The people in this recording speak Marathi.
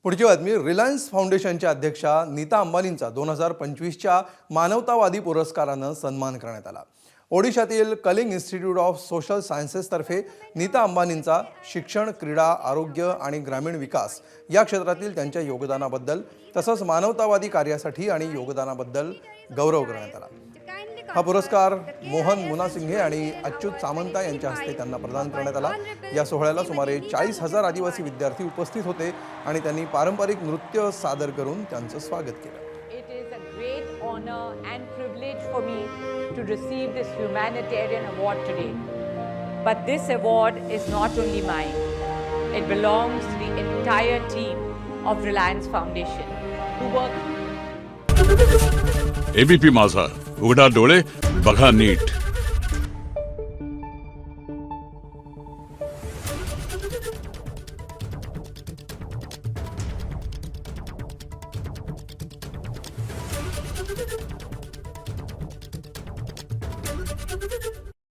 पुढची बातमी. रिलायन्स फाउंडेशनच्या अध्यक्षा नीता अंबानींचा 2025च्या मानवतावादी पुरस्कारानं सन्मान करण्यात आला. ओडिशातील कलिंग इन्स्टिट्यूट ऑफ सोशल सायन्सेसतर्फे नीता अंबानींचा शिक्षण, क्रीडा, आरोग्य आणि ग्रामीण विकास या क्षेत्रातील त्यांच्या योगदानाबद्दल तसंच मानवतावादी कार्यासाठी आणि योगदानाबद्दल गौरव करण्यात आला. हा पुरस्कार मोहन मुनासिंघे आणि अच्युत सामंता यांच्या हस्ते त्यांना प्रदान करण्यात आला. या सोहळ्याला सुमारे 40,000 आदिवासी विद्यार्थी उपस्थित होते आणि त्यांनी पारंपरिक नृत्य सादर करून त्यांचं स्वागत केलं. It is a great honor and privilege for me to receive this humanitarian award today. But this award is not only mine. It belongs to the entire team of Reliance Foundation who work. ABP माझा, उघडा डोळे बघा नीट.